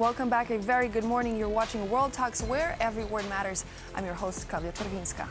Welcome back. A very good morning. You're watching World Talks, where every word matters. I'm your host, Kavya Czerwinska.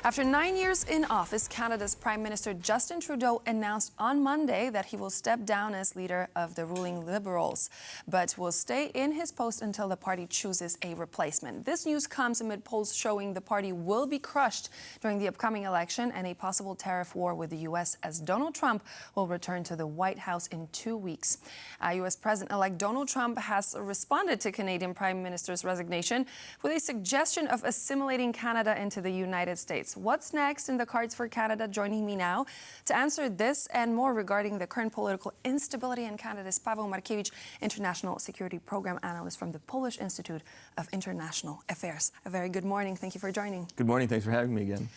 After 9 years in office, Canada's Prime Minister Justin Trudeau announced on Monday that he will step down as leader of the ruling Liberals, but will stay in his post until the party chooses a replacement. This news comes amid polls showing the party will be crushed during the upcoming election and a possible tariff war with the U.S. as Donald Trump will return to the White House in 2 weeks. U.S. President-elect Donald Trump has responded to Canadian Prime Minister's resignation with a suggestion of assimilating Canada into the United States. What's next in the cards for Canada? Joining me now to answer this and more regarding the current political instability in Canada is Paweł Markiewicz, International Security Program Analyst from the Polish Institute of International Affairs. A very good morning. Thank you for joining. Good morning. Thanks for having me again.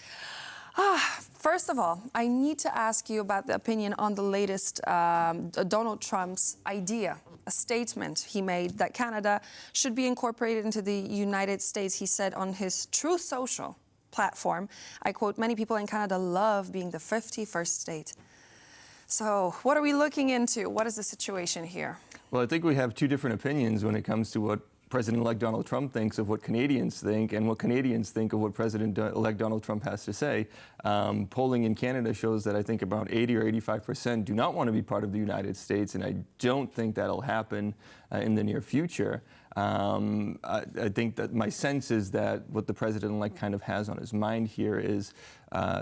First of all, I need to ask you about the opinion on the latest Donald Trump's idea, a statement he made that Canada should be incorporated into the United States. He said on his Truth Social platform, I quote, "Many people in Canada love being the 51st state." So what are we looking into? What is the situation here? Well, I think we have two different opinions when it comes to what President-elect Donald Trump thinks of what Canadians think and what Canadians think of what President-elect Donald Trump has to say. Polling in Canada shows that I think about 80 or 85% do not want to be part of the United States, and I don't think that'll happen in the near future. I think that my sense is that what the president-elect kind of has on his mind here is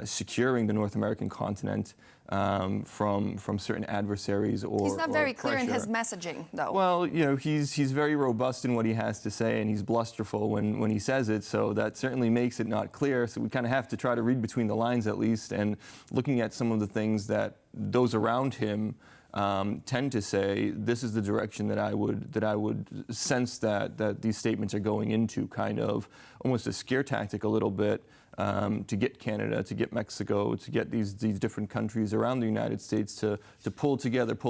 securing the North American continent from certain adversaries or he's not very pressure. clear in his messaging, though. Well, you know, he's very robust in what he has to say, and he's blusterful when he says it, so that certainly makes it not clear. So we kind of have to try to read between the lines at least, and looking at some of the things that those around him tend to say, this is the direction that I would sense that these statements are going into, kind of almost a scare tactic a little bit, to get Canada, to get Mexico, to get these different countries around the United States to pull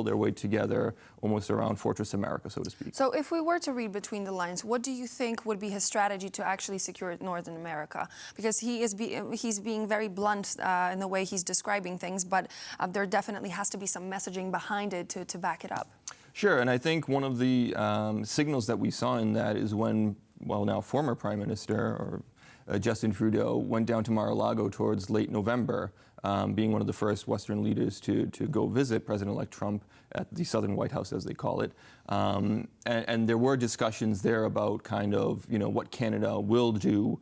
their weight together, almost around Fortress America, so to speak. So if we were to read between the lines, what do you think would be his strategy to actually secure Northern America? Because he's being very blunt in the way he's describing things, but there definitely has to be some messaging behind it to back it up. Sure, and I think one of the signals that we saw in that is when, well, now former Prime Minister Justin Trudeau went down to Mar-a-Lago towards late November, being one of the first Western leaders to go visit President-elect Trump at the Southern White House, as they call it. And there were discussions there about kind of, you know, what Canada will do.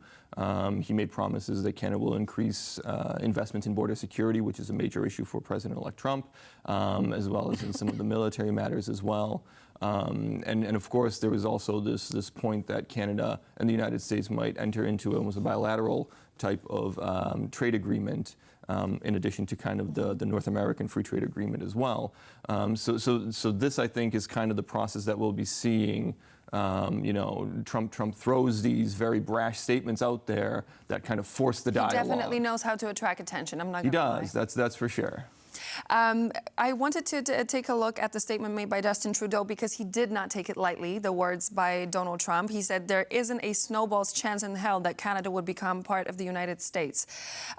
He made promises that Canada will increase investments in border security, which is a major issue for President-elect Trump, as well as in some of the military matters as well. And of course, there was also this point that Canada and the United States might enter into almost a bilateral type of trade agreement, in addition to kind of the North American Free Trade Agreement as well. So this, I think, is kind of the process that we'll be seeing. You know, Trump throws these very brash statements out there that kind of force the dialogue. He definitely knows how to attract attention. I'm not going to lie. He does. That's for sure. I wanted to take a look at the statement made by Justin Trudeau because he did not take it lightly, the words by Donald Trump. He said there isn't a snowball's chance in hell that Canada would become part of the United States.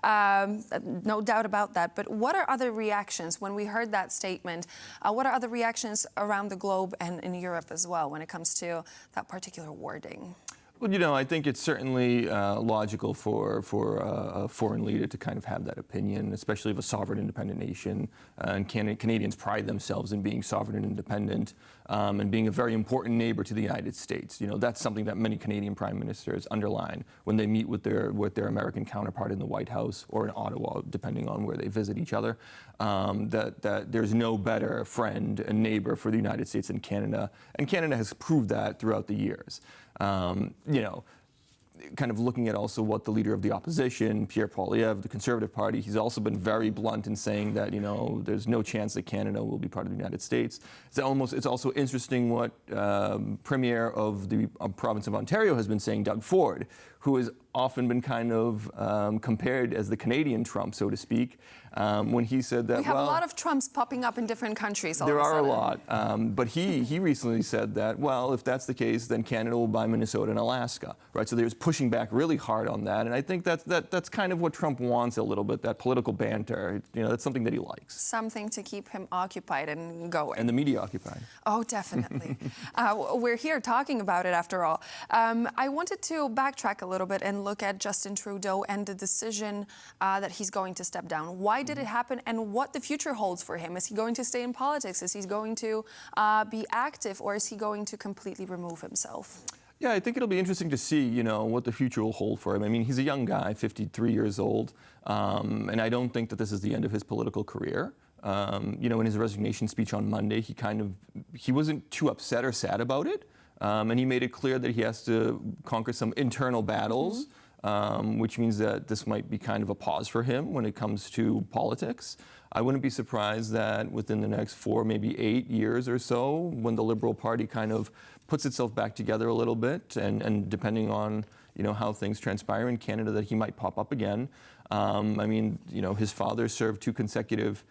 No doubt about that. But what are other reactions when we heard that statement? What are other reactions around the globe and in Europe as well when it comes to that particular wording? Well, you know, I think it's certainly logical for a foreign leader to kind of have that opinion, especially of a sovereign, independent nation. And Canadians pride themselves in being sovereign and independent, and being a very important neighbor to the United States. You know, that's something that many Canadian prime ministers underline when they meet with their American counterpart in the White House or in Ottawa, depending on where they visit each other. That there's no better friend and neighbor for the United States than Canada, and Canada has proved that throughout the years. You know, kind of looking at also what the leader of the opposition, Pierre Poilievre, the Conservative Party, he's also been very blunt in saying that, you know, there's no chance that Canada will be part of the United States. It's also interesting what Premier of the province of Ontario has been saying, Doug Ford, who has often been kind of compared as the Canadian Trump, so to speak, when he said that, we have a lot of Trumps popping up in different countries all there of a sudden. are a lot, but he recently said that, well, if that's the case, then Canada will buy Minnesota and Alaska, right? So there's pushing back really hard on that. And I think that's kind of what Trump wants a little bit, that political banter. That's something that he likes. Something to keep him occupied and going. And the media occupied. Oh, definitely. We're here talking about it after all. I wanted to backtrack a little bit and look at Justin Trudeau and the decision that he's going to step down. Why did it happen, and what the future holds for him? Is he going to stay in politics? Is he going to be active, or is he going to completely remove himself? Yeah, I think it'll be interesting to see, what the future will hold for him. I mean, he's a young guy, 53 years old, and I don't think that this is the end of his political career. In his resignation speech on Monday, he wasn't too upset or sad about it, and he made it clear that he has to conquer some internal battles, which means that this might be kind of a pause for him when it comes to politics. I wouldn't be surprised that within the next 4, maybe 8 years or so, when the Liberal Party kind of puts itself back together a little bit, and depending on how things transpire in Canada, that he might pop up again. His father served 2 consecutive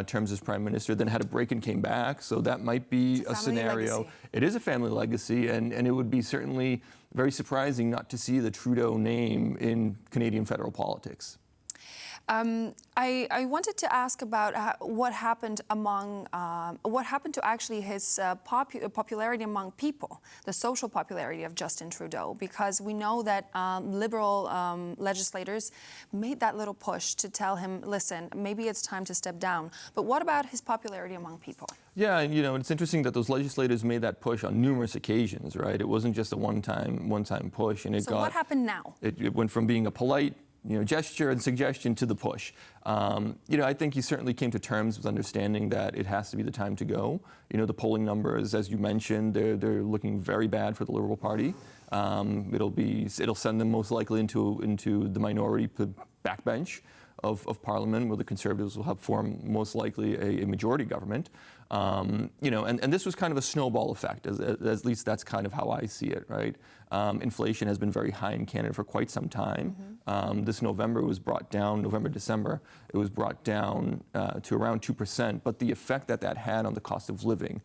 terms as Prime Minister, then had a break and came back. So that might be a scenario. Legacy. It is a family legacy, and it would be certainly very surprising not to see the Trudeau name in Canadian federal politics. I wanted to ask about what happened to actually his popularity among people, the social popularity of Justin Trudeau, because we know that Liberal legislators made that little push to tell him, listen, maybe it's time to step down. But what about his popularity among people? Yeah, and it's interesting that those legislators made that push on numerous occasions, right? It wasn't just a one-time push, and what happened now? It went from being a polite gesture and suggestion to the push. I think he certainly came to terms with understanding that it has to be the time to go. The polling numbers, as you mentioned, they're looking very bad for the Liberal Party. It'll send them most likely into the minority backbench of Parliament, where the Conservatives will have formed most likely a majority government. And this was kind of a snowball effect, at least that's kind of how I see it, right? Inflation has been very high in Canada for quite some time. This November, December, it was brought down to around 2%, but the effect that had on the cost of living,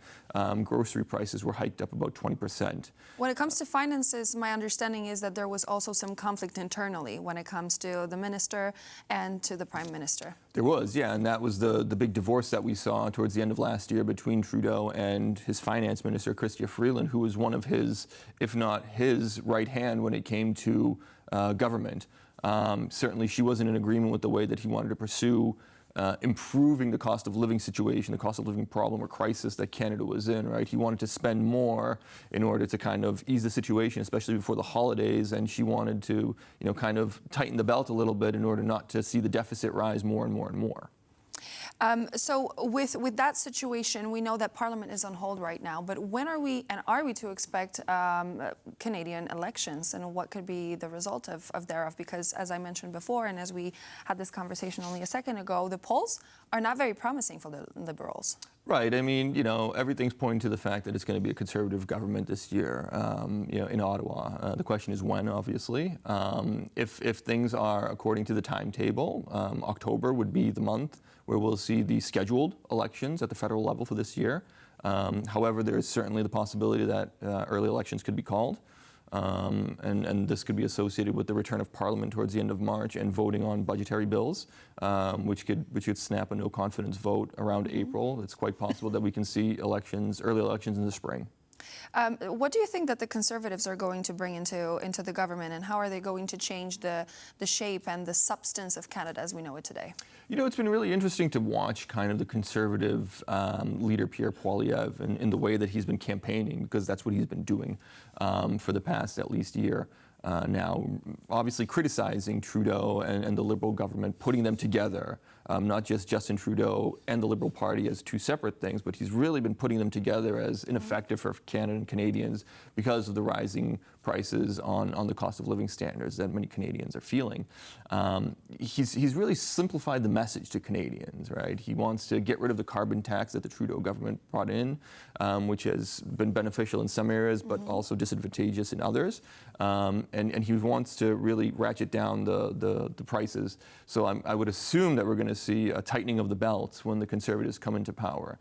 grocery prices were hiked up about 20%. When it comes to finances, my understanding is that there was also some conflict internally when it comes to the minister and to the Prime Minister. There was, yeah, and that was the big divorce that we saw towards the end of last year between Trudeau and his finance minister, Chrystia Freeland, who was one of his, if not his, right hand when it came to government. Certainly she wasn't in agreement with the way that he wanted to pursue improving the cost of living situation, the cost of living problem or crisis that Canada was in, right? He wanted to spend more in order to kind of ease the situation, especially before the holidays, and she wanted to, kind of tighten the belt a little bit in order not to see the deficit rise more and more and more. So with that situation, we know that Parliament is on hold right now, but when are we to expect Canadian elections, and what could be the result thereof? Because as I mentioned before, and as we had this conversation only a second ago, the polls are not very promising for the Liberals. Right. I mean, everything's pointing to the fact that it's going to be a Conservative government this year, in Ottawa. The question is when, obviously. If things are according to the timetable, October would be the month where we'll see the scheduled elections at the federal level for this year. However, there is certainly the possibility that early elections could be called. And this could be associated with the return of Parliament towards the end of March and voting on budgetary bills, which could snap a no confidence vote around April. It's quite possible that we can see early elections in the spring. What do you think that the Conservatives are going to bring into the government, and how are they going to change the shape and the substance of Canada as we know it today? It's been really interesting to watch kind of the Conservative leader Pierre Poilievre in the way that he's been campaigning, because that's what he's been doing for the past at least year. Now, obviously criticizing Trudeau and the Liberal government, putting them together, not just Justin Trudeau and the Liberal Party as two separate things, but he's really been putting them together as ineffective for Canada and Canadians because of the rising prices on the cost of living standards that many Canadians are feeling. He's really simplified the message to Canadians, right? He wants to get rid of the carbon tax that the Trudeau government brought in, which has been beneficial in some areas, but also disadvantageous in others. And he wants to really ratchet down the prices. So I would assume that we're going to see a tightening of the belts when the Conservatives come into power.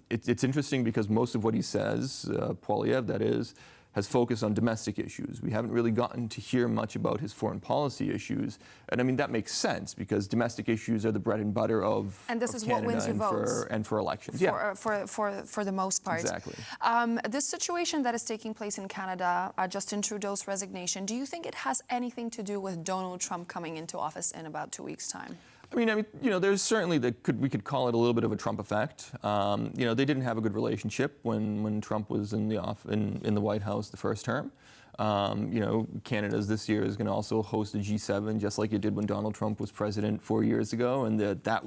It's interesting because most of what he says, Poilievre that is, has focused on domestic issues. We haven't really gotten to hear much about his foreign policy issues. And I mean, that makes sense because domestic issues are the bread and butter of And this is Canada what wins you votes. and for elections. For the most part. Exactly. This situation that is taking place in Canada, Justin Trudeau's resignation, do you think it has anything to do with Donald Trump coming into office in about 2 weeks' time? I mean, there's certainly we could call it a little bit of a Trump effect. They didn't have a good relationship when Trump was in the White House the first term. Canada this year is going to also host a G7, just like it did when Donald Trump was president 4 years ago, and that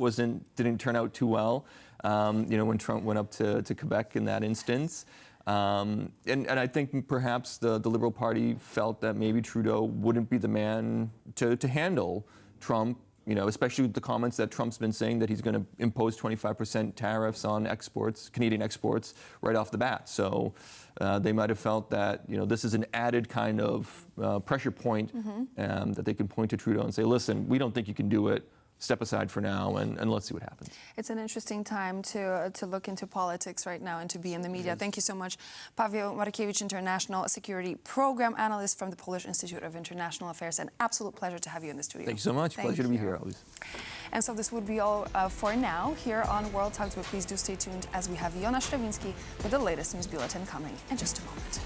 didn't turn out too well. When Trump went up to Quebec in that instance. And I think perhaps the Liberal Party felt that maybe Trudeau wouldn't be the man to handle Trump. Especially with the comments that Trump's been saying that he's going to impose 25% tariffs on Canadian exports, right off the bat. So they might have felt that, this is an added kind of pressure point that they can point to Trudeau and say, listen, we don't think you can do it. Step aside for now and let's see what happens. It's an interesting time to look into politics right now and to be in the media. Thank you so much. Paweł Markiewicz, International Security Program Analyst from the Polish Institute of International Affairs. An absolute pleasure to have you in the studio. Thank you so much. Pleasure to be here always. And so this would be all for now here on World Talks, but please do stay tuned as we have Jonasz Rewinski with the latest news bulletin coming in just a moment.